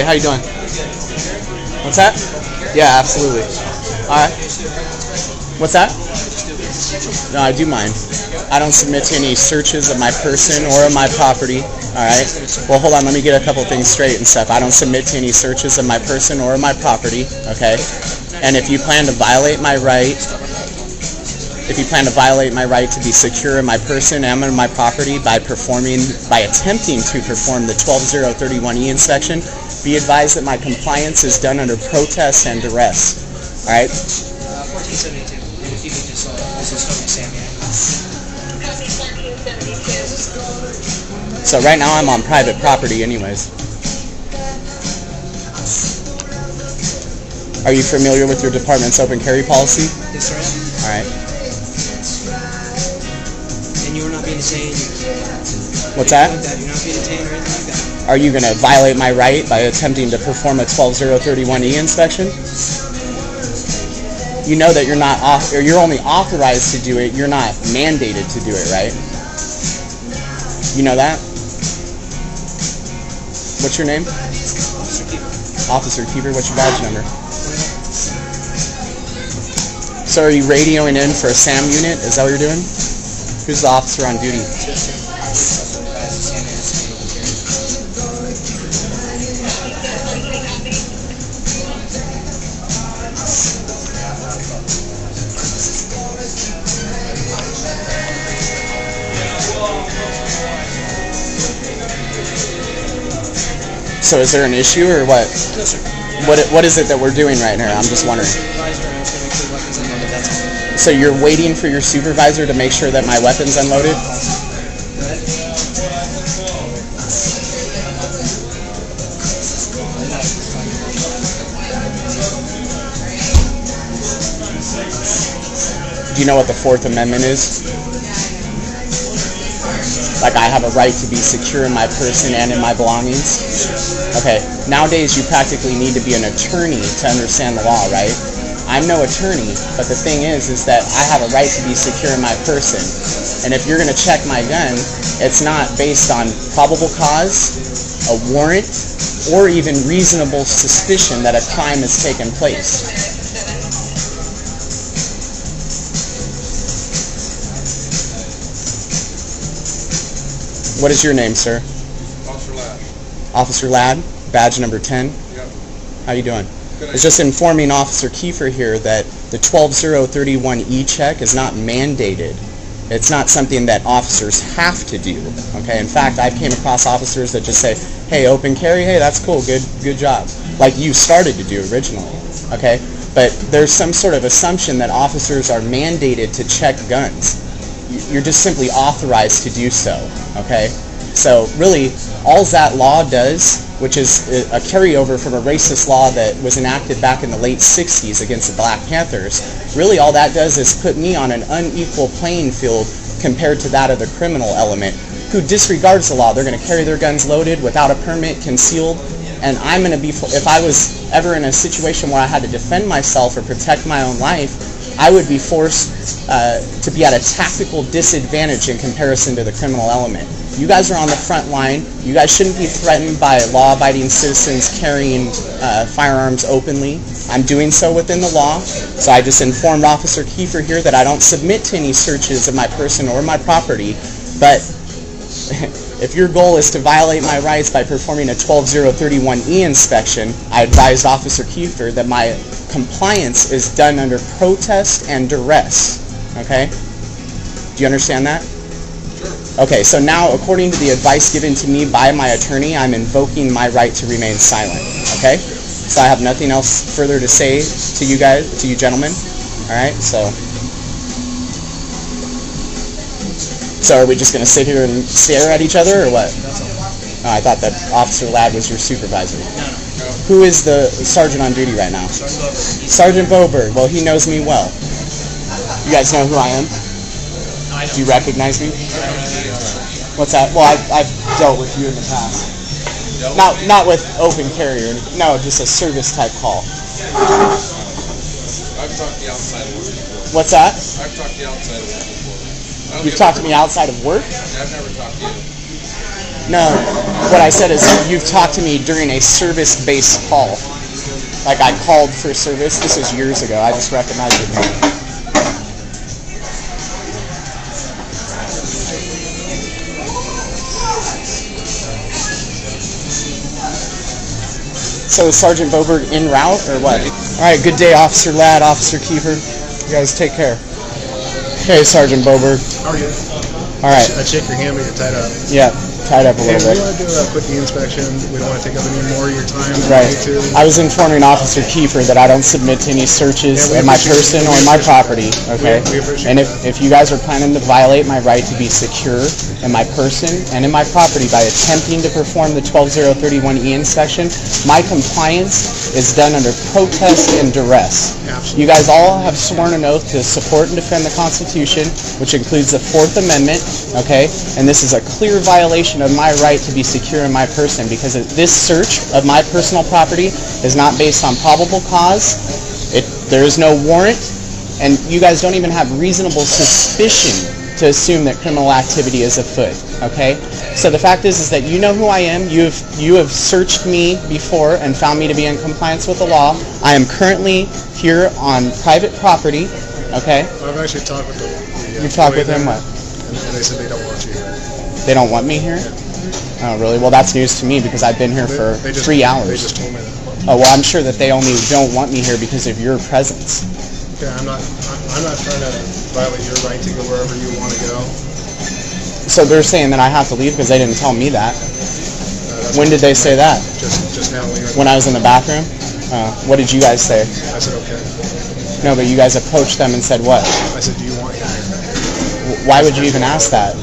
How you doing? What's that? Yeah, absolutely. All right. What's that? No, I do mind. I don't submit to any searches of my person or of my property. All right. Well, hold on. Let me get a couple things straight and stuff. I don't submit to any searches of my person or of my property. Okay. And if you plan to violate my right, to be secure in my person and in my property by attempting to perform the 12031E inspection, be advised that my compliance is done under protest and duress. All right. 1472. If you could just also start with Sammy. So right now I'm on private property anyways. Are you familiar with your department's open carry policy? Yes, sir. All right. And you are not being detained? What's that? Like that? You're not being detained or anything like that? Are you going to violate my right by attempting to perform a 12031E inspection? You know that you're only authorized to do it, you're not mandated to do it, right? You know that? What's your name? Officer Keeper. Officer Keeper, what's your badge number? So are you radioing in for a SAM unit? Is that what you're doing? Who's the officer on duty? So is there an issue or what? No, sir. What is it that we're doing right now? I'm just wondering. So you're waiting for your supervisor to make sure that my weapon's unloaded? Do you know what the Fourth Amendment is? Like I have a right to be secure in my person and in my belongings? Okay, nowadays you practically need to be an attorney to understand the law, right? I'm no attorney, but the thing is that I have a right to be secure in my person. And if you're going to check my gun, it's not based on probable cause, a warrant, or even reasonable suspicion that a crime has taken place. What is your name, sir? Officer Ladd. Officer Ladd, badge number 10. Yep. How you doing? It's just informing Officer Kiefer here that the 12031E check is not mandated. It's not something that officers have to do. Okay. In fact, I came across officers that just say, "Hey, open carry. Hey, that's cool. Good job." Like you started to do originally. Okay. But there's some sort of assumption that officers are mandated to check guns. You're just simply authorized to do so. Okay. So really, all that law does, which is a carryover from a racist law that was enacted back in the late 60s against the Black Panthers, really all that does is put me on an unequal playing field compared to that of the criminal element who disregards the law. They're going to carry their guns loaded without a permit, concealed, and I'm going to be, if I was ever in a situation where I had to defend myself or protect my own life, I would be forced to be at a tactical disadvantage in comparison to the criminal element. You guys are on the front line. You guys shouldn't be threatened by law-abiding citizens carrying firearms openly. I'm doing so within the law. So I just informed Officer Kiefer here that I don't submit to any searches of my person or my property. But if your goal is to violate my rights by performing a 12031E inspection, I advised Officer Kiefer that my compliance is done under protest and duress. Okay? Do you understand that? Okay, so now according to the advice given to me by my attorney, I'm invoking my right to remain silent. Okay? So I have nothing else further to say to you guys, to you gentlemen. Alright, so are we just going to sit here and stare at each other or what? Oh, I thought that Officer Ladd was your supervisor. No. Who is the sergeant on duty right now? Sergeant Boberg. Well, he knows me well. You guys know who I am? Do you recognize me? What's that? Well, I've dealt with you in the past. Not with open carrier. No, just a service type call. I've talked to you outside of work before. What's that? I've talked to you outside of work before. You've talked to me outside of work? I've never talked to you. No, what I said is you've talked to me during a service-based call. Like I called for service. This was years ago. I just recognized your name. So is Sergeant Boberg en route or what? All right, good day, Officer Ladd, Officer Kiefer. You guys take care. Hey, Sergeant Boberg. How are you? All right. I checked your hand, but you're tied up. Yeah, tied up a Hey, little we bit. want to do a quick inspection. We don't want to take up any more of your time than Right. we need to. I was informing Officer Kiefer that I don't submit to any searches Yeah, we of my appreciate person it. or my property, okay? We appreciate And that. if you guys are planning to violate my right to be secure in my person and in my property by attempting to perform the 12031E inspection, my compliance is done under protest and duress. Absolutely. You guys all have sworn an oath to support and defend the Constitution, which includes the Fourth Amendment, okay? And this is a clear violation of my right to be secure in my person because this search of my personal property is not based on probable cause. There is no warrant, and you guys don't even have reasonable suspicion to assume that criminal activity is afoot, okay? So the fact is that you know who I am. You have searched me before and found me to be in compliance with the law. I am currently here on private property, okay? I've actually talked with the You've talked with employee them, there, what? And they said they don't want you here. They don't want me here? Oh, really? Well, that's news to me because I've been here for They just- 3 hours. They just told me that. Oh, well, I'm sure that they only don't want me here because of your presence. Okay, I'm not trying to violate your right to go wherever you want to go. So they're saying that I have to leave because they didn't tell me that. That's When did they say that? Just now when you're. When I was in the bathroom? What did you guys say? I said okay. No, but you guys approached them and said what? I said, do you want him here? Why would you even ask that?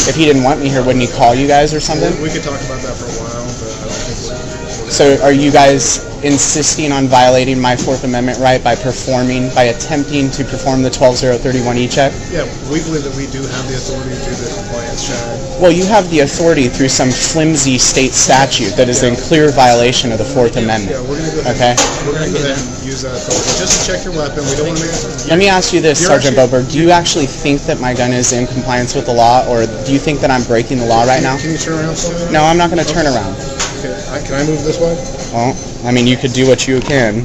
If he didn't want me here, wouldn't he call you guys or something? We could talk about that for a while, but I don't think we're So are you guys insisting on violating my Fourth Amendment right by attempting to perform the 12031E check? Yeah, we believe that we do have the authority to do the compliance check. Well, you have the authority through some flimsy state statute that is in clear violation of the Fourth Amendment. Yeah, we're going to go Okay? ahead. We're going to go ahead and use that authority just to check your weapon. We don't want to make. Let me ask you this, You're Sergeant actually- Boberg. Do you actually think that my gun is in compliance with the law, or do you think that I'm breaking the law right now? Can you turn around for me? No, I'm not going to turn around. Okay, can I move this way? Well, I mean, you could do what you can.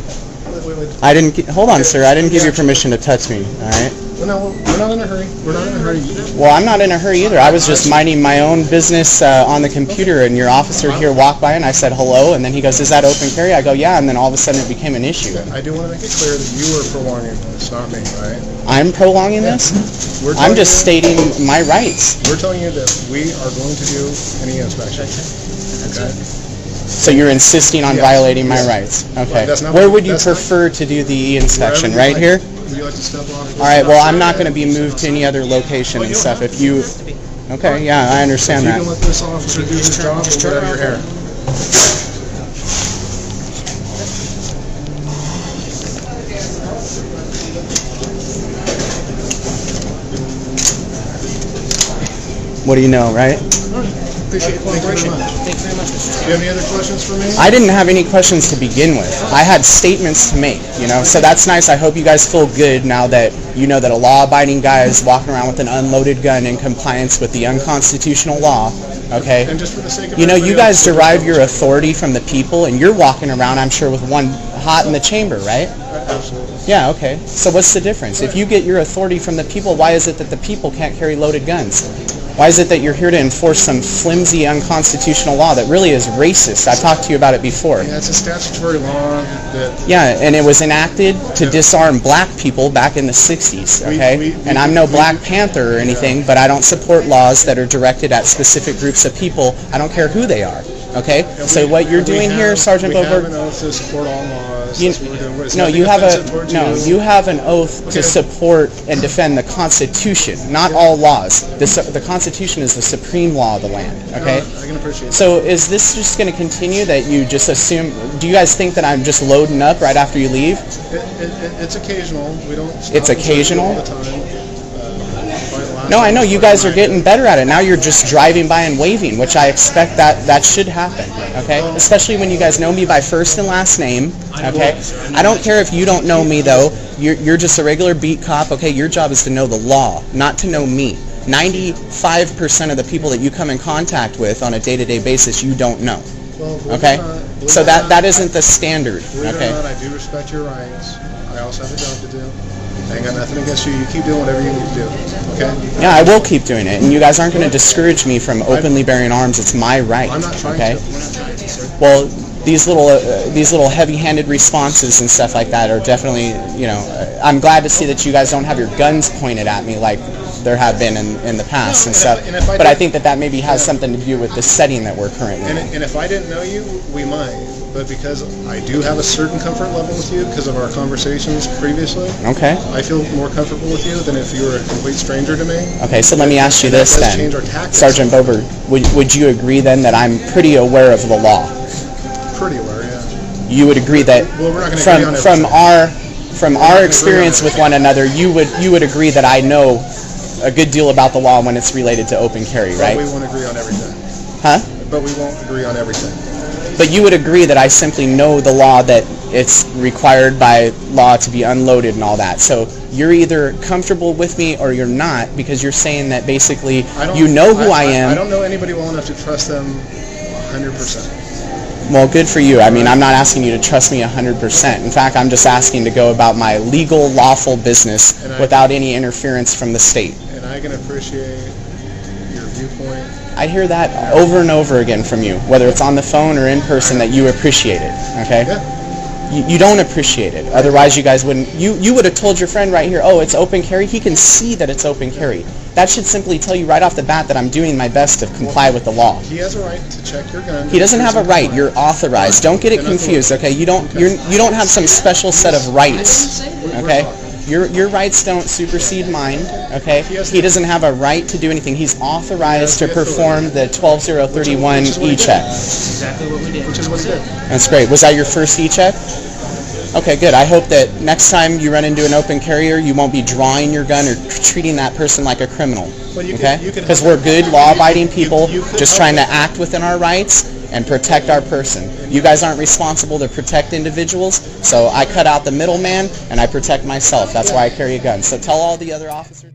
Wait. I didn't. Hold on, sir. I didn't give you permission to touch me. All right. Well, no, we're not in a hurry. We're not in a hurry. Well, I'm not in a hurry either. I was just minding my own business on the computer, and your officer here walked by, and I said hello, and then he goes, "Is that open carry?" I go, "Yeah," and then all of a sudden it became an issue. I do want to make it clear that you are prolonging this, not me, right? I'm prolonging this. We're I'm telling just you- stating my rights. We're telling you that we are going to do any inspection. Okay? So you're insisting on Yes. violating my Yes. rights. Okay. That's not- Where would you that's not- prefer to do the inspection? Wherever you Right like. here? Would you like to step off? All right. Well, I'm not going to be moved to any other location and stuff. If you. Okay. Yeah, I understand You that. can let this officer do his job and get out of your hair. What do you know, right? Appreciate the cooperation. Thank you very much, Mr. Do you have any other questions for me? I didn't have any questions to begin with. I had statements to make, so that's nice. I hope you guys feel good now that you know that a law-abiding guy is walking around with an unloaded gun in compliance with the unconstitutional law, okay? And just for the sake of You everybody guys else, derive your authority from the people, and you're walking around, I'm sure, with one hot in the chamber, right? Absolutely. Yeah, okay. So what's the difference? If you get your authority from the people, why is it that the people can't carry loaded guns? Why is it that you're here to enforce some flimsy unconstitutional law that really is racist? I've talked to you about it before. Yeah, it's a statutory law that Yeah, and it was enacted to disarm black people back in the 60s, okay? And I'm no Black Panther or anything, but I don't support laws that are directed at specific groups of people. I don't care who they are, okay? So what you're doing here, Sergeant We have Boberg, an oath to support all laws. You- That's what we're doing. It's no, nothing you have offensive towards you have an oath to Okay. support and defend the Constitution, not all laws. The Constitution is the supreme law of the land, okay? I can appreciate that. So is this just going to continue that you just assume, do you guys think that I'm just loading up right after you leave? It's occasional. We don't stop It's and search occasional? all the time. No, I know you guys are getting better at it. Now you're just driving by and waving, which I expect that should happen, okay? Especially when you guys know me by first and last name, okay? I don't care if you don't know me, though. You're just a regular beat cop, okay? Your job is to know the law, not to know me. 95% of the people that you come in contact with on a day-to-day basis, you don't know. Well, believe Okay? it or not- believe So it or that not- isn't the standard. Believe it Okay? or not, I do respect your rights. I also have a job to do. I ain't got nothing against you. You keep doing whatever you need to do. Okay? Yeah, I will keep doing it, and you guys aren't going to discourage me from openly bearing arms. It's my right. I'm not trying Okay? to. Well, these little heavy-handed responses and stuff like that are definitely, I'm glad to see that you guys don't have your guns pointed at me like there have been in the past and stuff. and if I But I did- think that maybe has something to do with the setting that we're currently in. And if I didn't know you, we might. But because I do have a certain comfort level with you because of our conversations previously, Okay. I feel more comfortable with you than if you were a complete stranger to me. Okay, so let me ask you And that this does then. change our tactics. Sergeant Bober, would you agree then that I'm pretty aware of the law? Pretty aware, yeah. You would agree that Well, we're not gonna agree on from everything. our experience with one another, you would agree that I know a good deal about the law when it's related to open carry, But right? we won't agree on everything. Huh? But we won't agree on everything. But you would agree that I simply know the law, that it's required by law to be unloaded and all that. So you're either comfortable with me or you're not, because you're saying that basically you know who I am. I don't know anybody well enough to trust them 100%. Well, good for you. I mean, I'm not asking you to trust me 100%. In fact, I'm just asking to go about my legal, lawful business And without any interference from the state. And I can appreciate your viewpoint. I hear that over and over again from you, whether it's on the phone or in person, that you appreciate it, okay? Yeah. You don't appreciate it. Otherwise, you guys wouldn't. You would have told your friend right here, oh, it's open carry. He can see that it's open carry. That should simply tell you right off the bat that I'm doing my best to comply with the law. He has a right to check your gun. He doesn't have a right. You're authorized. Don't get it confused, okay? You don't have some special set of rights, okay? Your rights don't supersede mine, okay? He doesn't have a right to do anything. He's authorized to perform the 12031 e-check. Exactly what we did. Which is what he did. That's great. Was that your first e-check? Okay, good. I hope that next time you run into an open carrier, you won't be drawing your gun or treating that person like a criminal, Well, you okay? can Because help we're good, law-abiding people, you could just help trying to act within our rights and protect our person. You guys aren't responsible to protect individuals, so I cut out the middleman and I protect myself. That's why I carry a gun. So tell all the other officers...